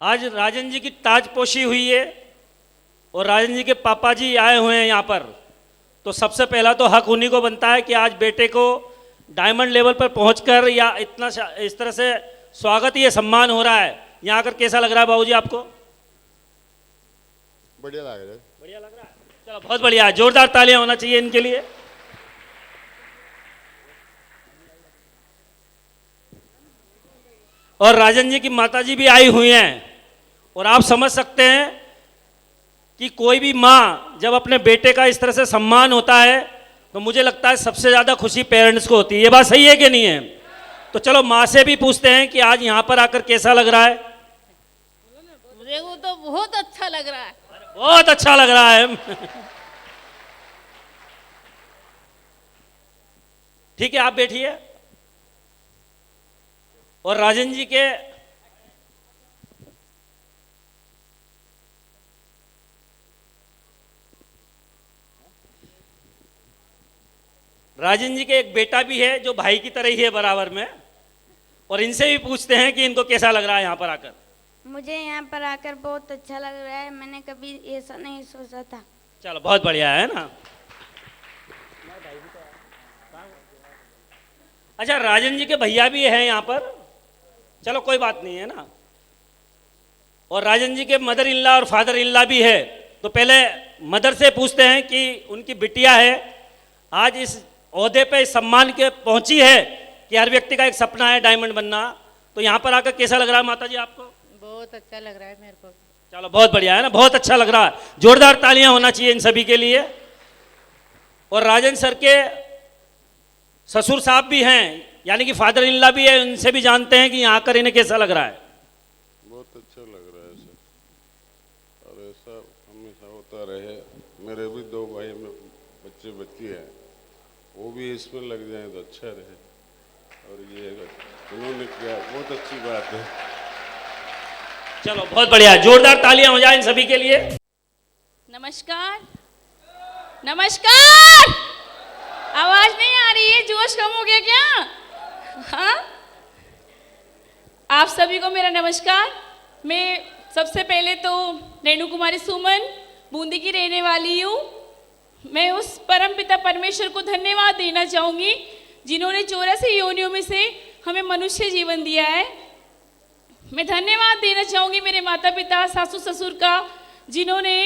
आज राजन जी की ताजपोशी हुई है और राजन जी के पापा जी आए हुए हैं यहाँ पर, तो सबसे पहला तो हक उन्हीं को बनता है कि आज बेटे को डायमंड लेवल पर पहुंचकर या इतना इस तरह से स्वागत, ये सम्मान हो रहा है। यहाँ आकर कैसा लग रहा है बाबूजी आपको? बढ़िया लग रहा है। बढ़िया लग रहा है, चलो बहुत बढ़िया, जोरदार तालियां होना चाहिए इनके लिए। और राजन जी की माताजी भी आई हुई हैं और आप समझ सकते हैं कि कोई भी माँ जब अपने बेटे का इस तरह से सम्मान होता है तो मुझे लगता है सबसे ज़्यादा खुशी पेरेंट्स को होती है। ये बात सही है कि नहीं है? तो चलो माँ से भी पूछते हैं कि आज यहाँ पर आकर कैसा लग रहा है। मुझे को तो बहुत अच्छा लग रहा है। बहुत अच्छा लग रहा है। ठीक है, आप बैठिए। और राजन जी के एक बेटा भी है जो भाई की तरह ही है बराबर में, और इनसे भी पूछते हैं कि इनको कैसा लग रहा है यहाँ पर आकर। मुझे यहाँ पर आकर बहुत अच्छा लग रहा है, मैंने कभी ऐसा नहीं सोचा था। चलो बहुत बढ़िया है ना। अच्छा, राजन जी के भैया भी हैं यहाँ पर, चलो कोई बात नहीं है ना। और राजन जी के मदर इन लॉ और फादर इन लॉ भी है, तो पहले मदर से पूछते हैं कि उनकी बिटिया है आज इस ओहदे पे इस सम्मान के पहुंची है कि हर व्यक्ति का एक सपना है डायमंड बनना, तो यहाँ पर आकर कैसा लग रहा है माता जी आपको? बहुत अच्छा लग रहा है मेरे को। चलो बहुत बढ़िया है ना, बहुत अच्छा लग रहा है, जोरदार तालियां होना चाहिए इन सभी के लिए। और राजन सर के ससुर साहब भी हैं, यानी कि फादर इन लॉ भी है, उनसे भी जानते हैं कि यहाँ आकर इन्हें कैसा लग रहा है। बहुत अच्छा लग रहा है सर, और ऐसा हमेशा होता रहे। मेरे भी दो भाई में बच्ची है, वो भी इसमें लग जाए तो अच्छा रहे, और ये उन्होंने किया, बहुत अच्छी बात है। चलो बहुत बढ़िया, जोरदार तालियां हो जाए इन सभी के लिए। नमस्कार, नमस्कार। आवाज नहीं आ रही है, जोश कम हो गया क्या? हाँ, आप सभी को मेरा नमस्कार। मैं सबसे पहले तो रेणु कुमारी सुमन बूंदी की रहने वाली हूँ। मैं उस परम पिता परमेश्वर को धन्यवाद देना चाहूँगी जिन्होंने 84 योनियों में से हमें मनुष्य जीवन दिया है। मैं धन्यवाद देना चाहूँगी मेरे माता पिता सासू ससुर का जिन्होंने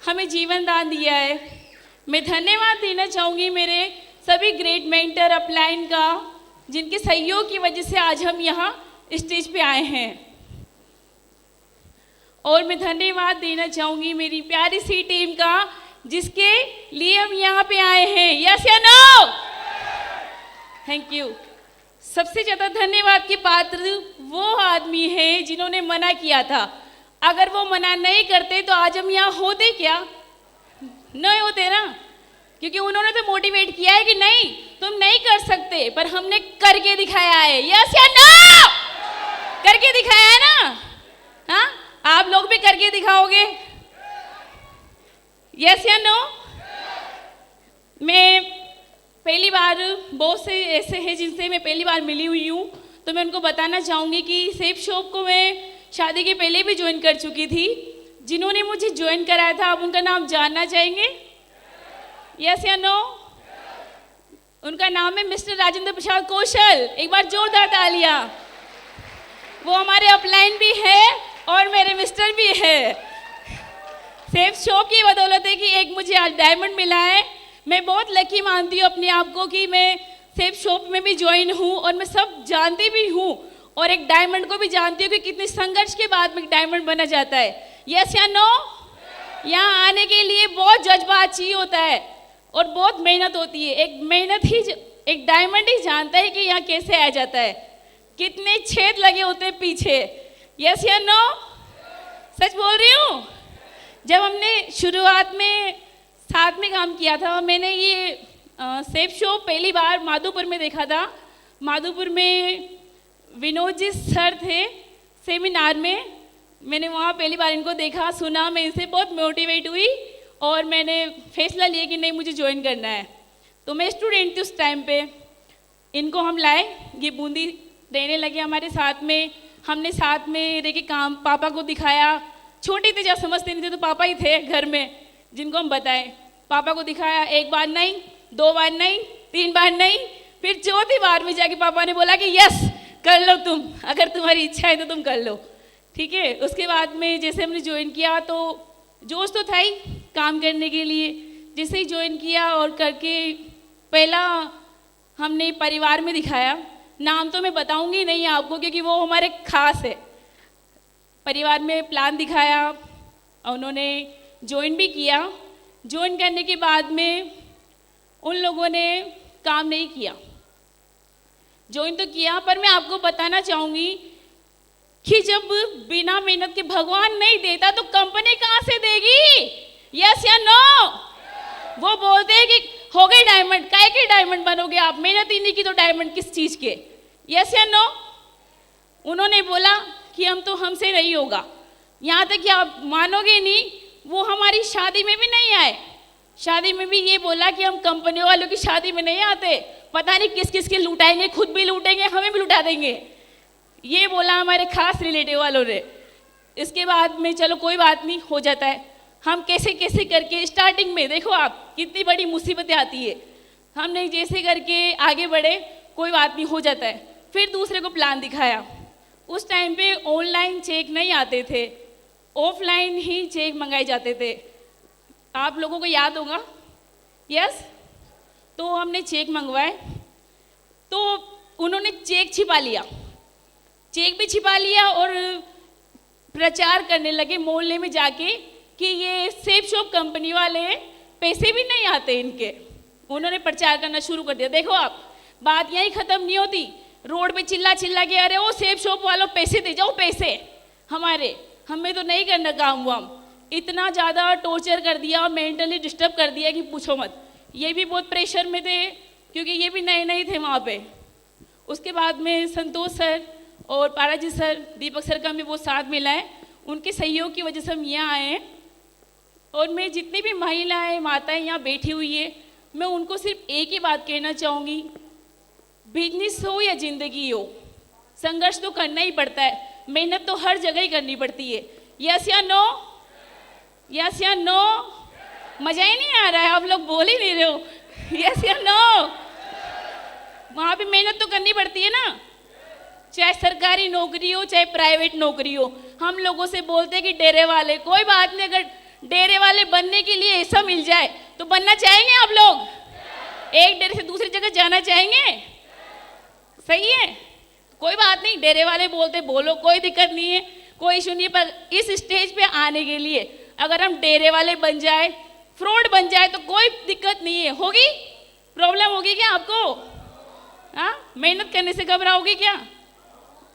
हमें जीवन दान दिया है। मैं धन्यवाद देना चाहूँगी मेरे सभी ग्रेट मेंटर अपलाइन का, जिनके सहयोग की वजह से आज हम यहाँ स्टेज पे आए हैं। और मैं धन्यवाद देना चाहूँगी मेरी प्यारी सी टीम का, जिसके लिए हम यहाँ पे आए हैं। यस या नो? Thank you. सबसे ज़्यादा धन्यवाद के पात्र वो आदमी है जिन्होंने मना किया था। अगर वो मना नहीं करते तो आज हम यहाँ होते क्या? नहीं होते ना, क्योंकि उन्होंने तो मोटिवेट किया है कि नहीं तुम नहीं कर सकते, पर हमने करके दिखाया है। यस या नो? करके दिखाया है ना? हाँ, आप लोग भी करके दिखाओगे? यस या नो? मैं पहली बार, बहुत से ऐसे हैं जिनसे मैं पहली बार मिली हुई हूँ, तो मैं उनको बताना चाहूँगी कि सेफ शॉप को मैं शादी के पहले भी ज्वाइन कर चुकी थी। जिन्होंने मुझे ज्वाइन कराया था, आप उनका नाम जानना चाहेंगे? यस या नो? उनका नाम है मिस्टर राजेंद्र प्रसाद कौशल। एक बार जोरदार तालियां। वो हमारे अपलाइन भी है और मेरे मिस्टर भी है। सेफ शॉप की बदौलत है कि एक मुझे आज डायमंड मिला है। मैं बहुत लकी मानती हूँ अपने आप को कि मैं सेफ शॉप में भी ज्वाइन हूँ, और मैं सब जानती भी हूँ, और एक डायमंड को भी जानती हूँ कि कितने संघर्ष के बाद में डायमंड बना जाता है। यस या नो? यहाँ आने के लिए बहुत जज्बा चाहिए होता है और बहुत मेहनत होती है। एक डायमंड ही जानता है कि यहाँ कैसे आ जाता है, कितने छेद लगे होते हैं पीछे। यस या नो? सच बोल रही हूँ। जब हमने शुरुआत में साथ में काम किया था, मैंने ये सेफ शो पहली बार माधोपुर में देखा था। माधोपुर में विनोद जी सर थे सेमिनार में, मैंने वहाँ पहली बार इनको देखा, सुना, मैं इनसे बहुत मोटिवेट हुई और मैंने फैसला लिया कि नहीं मुझे ज्वाइन करना है। तो मैं स्टूडेंट थी उस टाइम पे, इनको हम लाए, ये बूंदी रहने लगे हमारे साथ में। हमने साथ में रह के काम पापा को दिखाया। छोटे थे, जब समझते नहीं थे, तो पापा ही थे घर में जिनको हम बताएं। पापा को दिखाया, 1 बार नहीं, 2 बार नहीं, 3 बार नहीं, फिर चौथी बार में जाके पापा ने बोला कि यस कर लो तुम, अगर तुम्हारी इच्छा है तो तुम कर लो, ठीक है। उसके बाद में जैसे हमने ज्वाइन किया तो जोश तो था ही काम करने के लिए। जैसे ही ज्वाइन किया और करके पहला हमने परिवार में दिखाया, नाम तो मैं बताऊंगी नहीं आपको क्योंकि वो हमारे खास है। परिवार में प्लान दिखाया, उन्होंने ज्वाइन भी किया। ज्वाइन करने के बाद में उन लोगों ने काम नहीं किया। ज्वाइन तो किया, पर मैं आपको बताना चाहूँगी कि जब बिना मेहनत के भगवान नहीं देता तो कंपनी कहाँ से देगी? यस या नो? वो बोलते हैं कि हो गए डायमंड, काय के डायमंड बनोगे आप, मेहनत ही नहीं की तो डायमंड किस चीज़ के? यस या नो? उन्होंने बोला कि हम तो हमसे नहीं होगा। यहाँ तक कि आप मानोगे नहीं, वो हमारी शादी में भी नहीं आए। शादी में भी ये बोला कि हम कंपनी वालों की शादी में नहीं आते, पता नहीं किस किस के लुटाएंगे, खुद भी लूटेंगे, हमें भी लुटा देंगे, ये बोला हमारे खास रिलेटिव वालों ने। इसके बाद में चलो कोई बात नहीं, हो जाता है। हम कैसे कैसे करके स्टार्टिंग में देखो आप कितनी बड़ी मुसीबतें आती है, हमने जैसे करके आगे बढ़े, कोई बात नहीं, हो जाता है। फिर दूसरे को प्लान दिखाया। उस टाइम पे ऑनलाइन चेक नहीं आते थे, ऑफलाइन ही चेक मंगाए जाते थे, आप लोगों को याद होगा। यस, तो हमने चेक मंगवाए, तो उन्होंने चेक छिपा लिया, चेक भी छिपा लिया और प्रचार करने लगे मोहल्ले में जाके कि ये सेफ शॉप कंपनी वाले पैसे भी नहीं आते इनके। उन्होंने प्रचार करना शुरू कर दिया। देखो आप, बात यहीं ख़त्म नहीं होती, रोड पे चिल्ला चिल्ला के अरे वो सेफ शॉप वालों पैसे दे जाओ, पैसे हमारे, हमें तो नहीं करना काम वाम। इतना ज़्यादा टॉर्चर कर दिया, मेंटली डिस्टर्ब कर दिया कि पूछो मत। ये भी बहुत प्रेशर में थे क्योंकि ये भी नए नए थे वहाँ पे। उसके बाद में संतोष सर और पाराजी सर, दीपक सर का हमें बहुत साथ मिला है, उनके सहयोग की वजह से हम यहाँ आए हैं। और मैं जितनी भी महिलाएं माताएं यहाँ बैठी हुई है, मैं उनको सिर्फ एक ही बात कहना चाहूँगी, बिजनेस हो या ज़िंदगी हो, संघर्ष तो करना ही पड़ता है, मेहनत तो हर जगह ही करनी पड़ती है। यस या नो? यस या नो? मज़ा ही नहीं आ रहा है, आप लोग बोल ही नहीं रहे हो। यस या नो? वहाँ पे मेहनत तो करनी पड़ती है ना, चाहे सरकारी नौकरी हो चाहे प्राइवेट नौकरी हो। हम लोगों से बोलते हैं कि डेरे वाले, कोई बात नहीं, अगर डेरे वाले बनने के लिए ऐसा मिल जाए तो बनना चाहेंगे आप लोग? एक डेरे से दूसरी जगह जाना चाहेंगे? सही है, कोई बात नहीं, डेरे वाले बोलते बोलो, कोई दिक्कत नहीं है, कोई इशू नहीं है। पर इस स्टेज पे आने के लिए अगर हम डेरे वाले बन जाए, फ्रॉड बन जाए तो कोई दिक्कत नहीं है। होगी प्रॉब्लम, होगी क्या आपको? हाँ, मेहनत करने से घबराओगे क्या?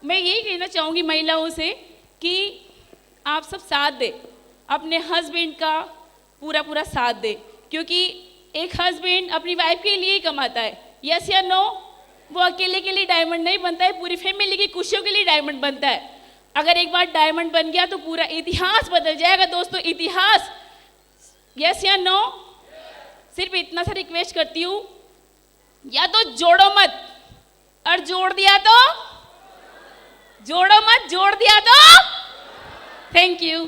मैं यही कहना चाहूँगी महिलाओं से कि आप सब साथ दें, अपने हस्बैंड का पूरा पूरा साथ दें, क्योंकि एक हस्बैंड अपनी वाइफ के लिए ही कमाता है। यस या नो? वो अकेले के लिए डायमंड नहीं बनता है, पूरी फैमिली की खुशियों के लिए डायमंड बनता है। अगर एक बार डायमंड बन गया तो पूरा इतिहास बदल जाएगा दोस्तों, इतिहास। यस या नो? सिर्फ इतना सा रिक्वेस्ट करती हूँ, या तो जोड़ो मत, और जोड़ दिया तो जोड़ो मत, जोड़ दिया तो थैंक यू।